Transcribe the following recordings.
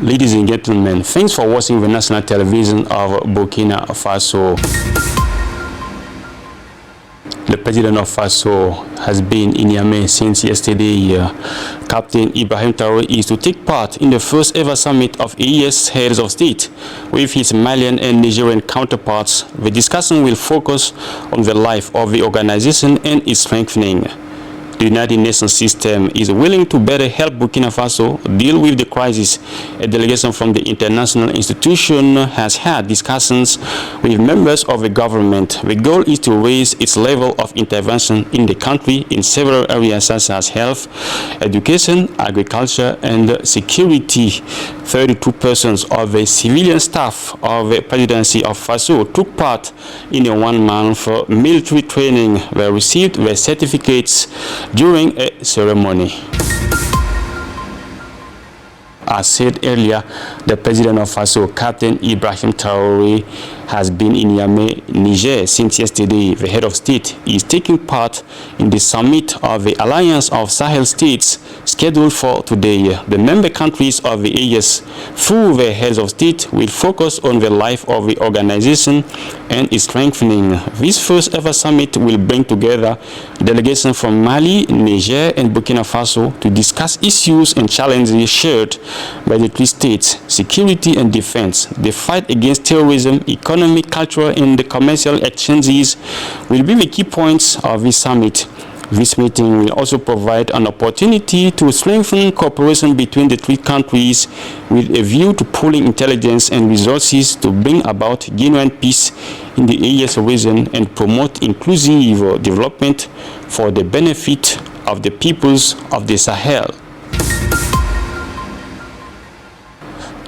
Ladies and gentlemen, thanks for watching the national television of Burkina Faso. The president of Faso has been in Niamey since yesterday. Captain Ibrahim Traoré is to take part in the first ever summit of AES heads of state with his Malian and Nigerian counterparts. The discussion will focus on the life of the organization and its strengthening. The United Nations system is willing to better help Burkina Faso deal with the crisis. A delegation from the international institution has had discussions with members of the government. The goal is to raise its level of intervention in the country in several areas such as health, education, agriculture, and security. 32 persons of the civilian staff of the presidency of Faso took part in a one-month military training. They received their certificates during a ceremony. As said earlier, the president of Faso, Captain Ibrahim Traoré, has been in Niamey, Niger since yesterday. The head of state is taking part in the summit of the Alliance of Sahel States scheduled for today. The member countries of the AES, through their heads of state, will focus on the life of the organization and its strengthening. This first ever summit will bring together delegations from Mali, Niger, and Burkina Faso to discuss issues and challenges shared by the three states: security and defense, the fight against terrorism, economic, cultural, and the commercial exchanges will be the key points of this summit. This meeting will also provide an opportunity to strengthen cooperation between the three countries with a view to pooling intelligence and resources to bring about genuine peace in the AES region and promote inclusive development for the benefit of the peoples of the Sahel.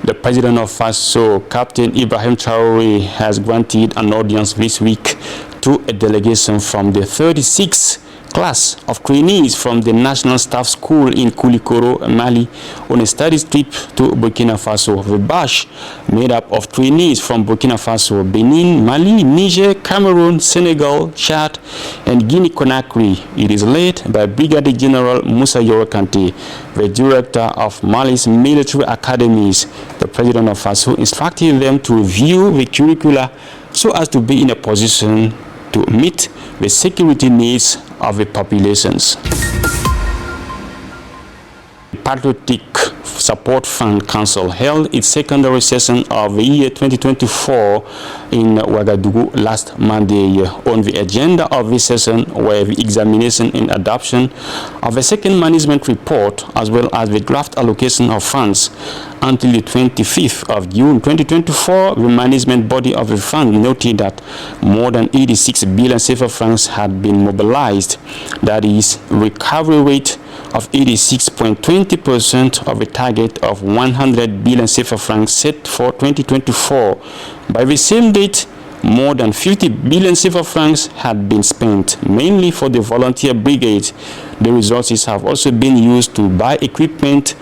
The president of Faso, Captain Ibrahim Traoré, has granted an audience this week to a delegation from the 36th class of trainees from the National Staff School in Koulikoro, Mali, on a study trip to Burkina Faso. The batch, made up of trainees from Burkina Faso, Benin, Mali, Niger, Cameroon, Senegal, Chad, and Guinea-Conakry. It is led by Brigadier General Moussa Yoro Kanté, the director of Mali's military academies. The president of Faso instructed them to review the curricula so as to be in a position to meet the security needs of the populations. The Patriotic Support Fund Council held its secondary session of the year 2024 in Ouagadougou last Monday. On the agenda of this session were the examination and adoption of a second management report as well as the draft allocation of funds. Until the 25th of June 2024, the management body of the fund noted that more than 86 billion CFA francs had been mobilized. That is, recovery rate of 86.20% of a target of 100 billion CFA francs set for 2024. By the same date, more than 50 billion CFA francs had been spent, mainly for the volunteer brigade. The resources have also been used to buy equipment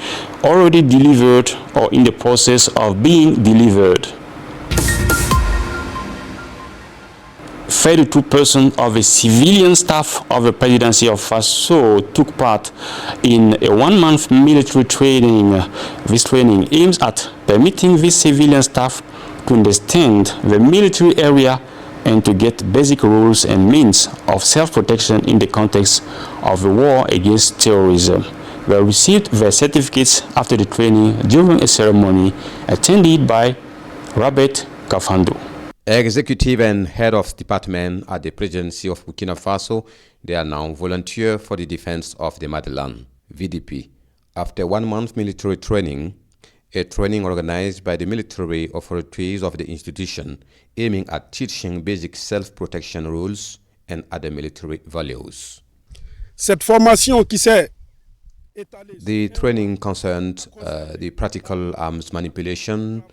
already delivered or in the process of being delivered. 32% of the civilian staff of the presidency of Faso took part in a one-month military training. This training aims at permitting these civilian staff to understand the military area and to get basic rules and means of self-protection in the context of the war against terrorism. They received their certificates after the training during a ceremony attended by Robert Kafando. Executive and head of department at the presidency of Burkina Faso, they are now volunteer for the defense of the motherland, VDP. After 1 month military training, a training organized by the military authorities of the institution aiming at teaching basic self-protection rules and other military values. Cette formation qui s'est The training concerned the practical arms manipulation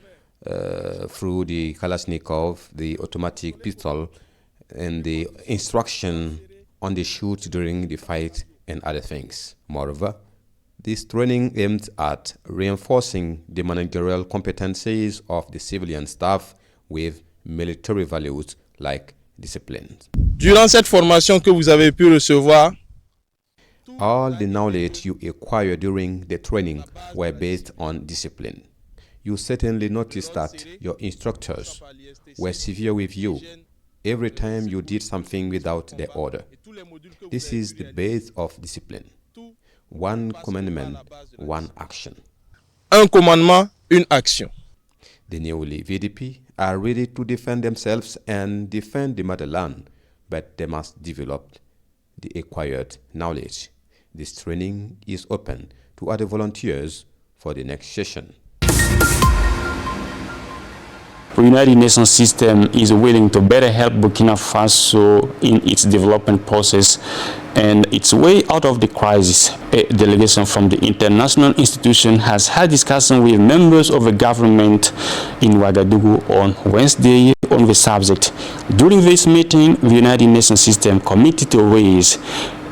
through the Kalashnikov, the automatic pistol, and the instruction on the shoot during the fight and other things. Moreover, this training aimed at reinforcing the managerial competencies of the civilian staff with military values like discipline. Durant cette formation que vous avez pu recevoir, all the knowledge you acquire during the training were based on discipline. You certainly noticed that your instructors were severe with you every time you did something without their order. This is the base of discipline. One commandment, one action. Un commandement, une action. The newly VDP are ready to defend themselves and defend the motherland, but they must develop the acquired knowledge. This training is open to other volunteers for the next session. The United Nations system is willing to better help Burkina Faso in its development process and its way out of the crisis. A delegation from the international institution has had discussion with members of the government in Ouagadougou on Wednesday on the subject. During this meeting, the United Nations system committed to raise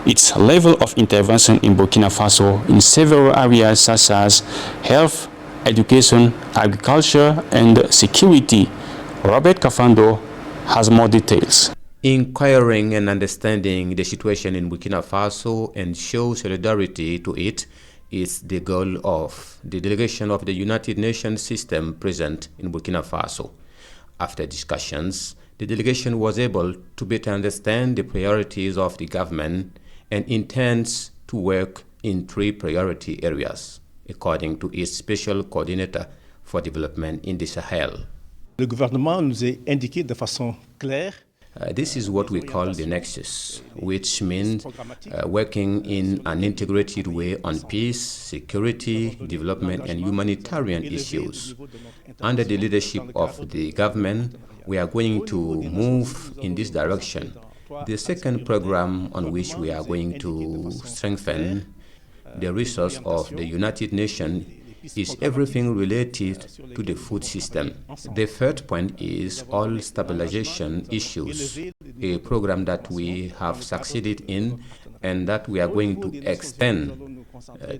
its level of intervention in Burkina Faso in several areas such as health, education, agriculture, and security. Robert Kafando has more details. Inquiring and understanding the situation in Burkina Faso and show solidarity to it is the goal of the delegation of the United Nations system present in Burkina Faso. After discussions, the delegation was able to better understand the priorities of the government and intends to work in 3 priority areas, according to its special coordinator for development in the Sahel. Le gouvernement nous a indiqué de façon claire. This is what we call the nexus, which means working in an integrated way on peace, security, development, and humanitarian issues. Under the leadership of the government, we are going to move in this direction. The second program on which we are going to strengthen the resource of the United Nations is everything related to the food system. The third point is all stabilization issues, a program that we have succeeded in and that we are going to extend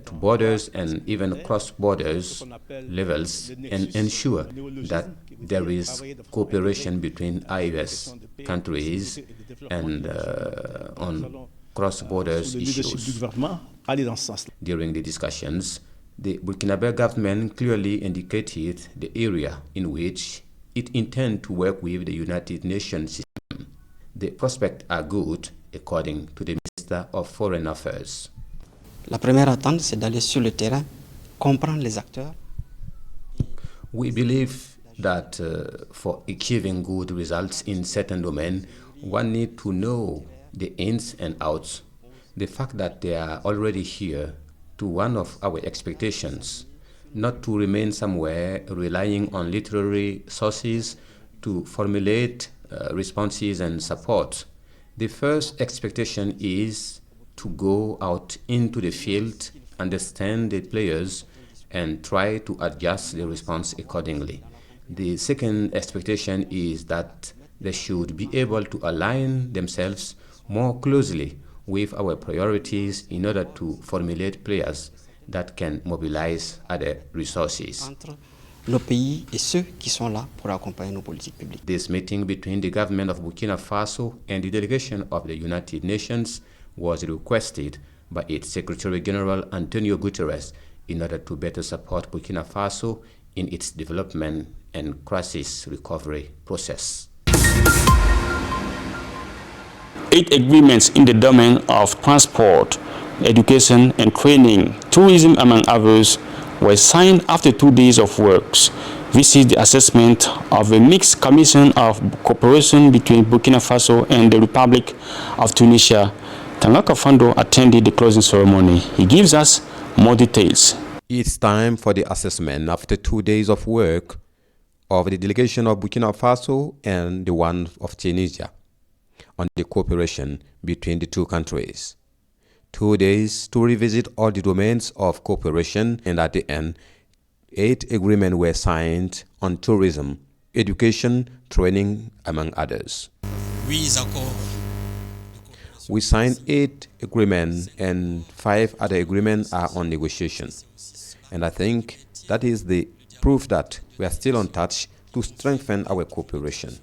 to borders and even cross borders levels and ensure that there is cooperation between IOS countries and on cross borders issues. During the discussions, the Burkinabe government clearly indicated the area in which it intends to work with the United Nations system. The prospects are good, according to the Minister of Foreign Affairs. La première attente, c'est d'aller sur le terrain, comprendre les acteurs. We believe that for achieving good results in certain domains, one needs to know the ins and outs. The fact that they are already here to one of our expectations, not to remain somewhere relying on literary sources to formulate responses and support. The first expectation is to go out into the field, understand the players, and try to adjust the response accordingly. The second expectation is that they should be able to align themselves more closely with our priorities in order to formulate players that can mobilize other resources. Entre nos pays et ceux qui sont là pour accompagner nos politiques publiques. This meeting between the government of Burkina Faso and the delegation of the United Nations was requested by its Secretary General Antonio Guterres in order to better support Burkina Faso in its development and crisis recovery process. 8 agreements in the domain of transport, education and training, tourism among others, were signed after 2 days of works. This is the assessment of a mixed commission of cooperation between Burkina Faso and the Republic of Tunisia. Tangaka Fando attended the closing ceremony. He gives us more details. It's time for the assessment after 2 days of work of the delegation of Burkina Faso and the one of Tunisia on the cooperation between the 2 countries. 2 days to revisit all the domains of cooperation, and at the end, 8 agreements were signed on tourism, education, training, among others. We signed 8 agreements and 5 other agreements are on negotiation. And I think that is the proof that we are still on touch to strengthen our cooperation.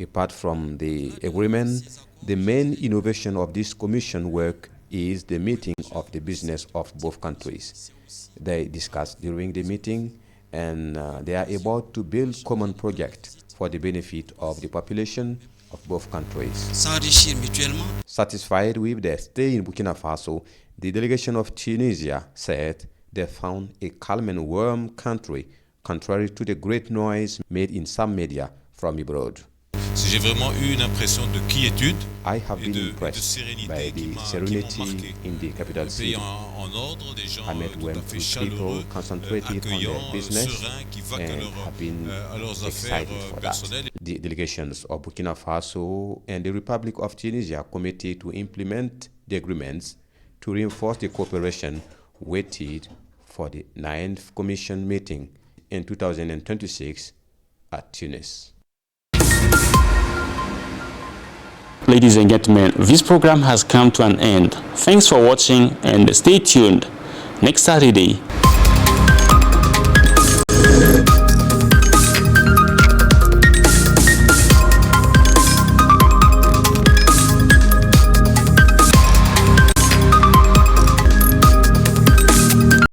Apart from the agreement, the main innovation of this commission work is the meeting of the business of both countries. They discussed during the meeting and they are about to build common projects for the benefit of the population of both countries. S'enrichir mutuellement. Satisfied with their stay in Burkina Faso, the delegation of Tunisia said they found a calm and warm country, contrary to the great noise made in some media from abroad. J'ai vraiment eu une impression de quiétude I have et been de impressed sérénité by qui the m'ont serenity marqué. in the capital Un pays city. en ordre, des gens I met tout well à fait with chaleureux, people concentrated on their accueillants, business sereins, qui vaquent and have been à leurs affaires excited for that. personnelles. The delegations of Burkina Faso and the Republic of Tunisia committed to implement the agreements to reinforce the cooperation waited for the 9th Commission meeting in 2026 at Tunis. Ladies and gentlemen, this program has come to an end. Thanks for watching and stay tuned. Next Saturday,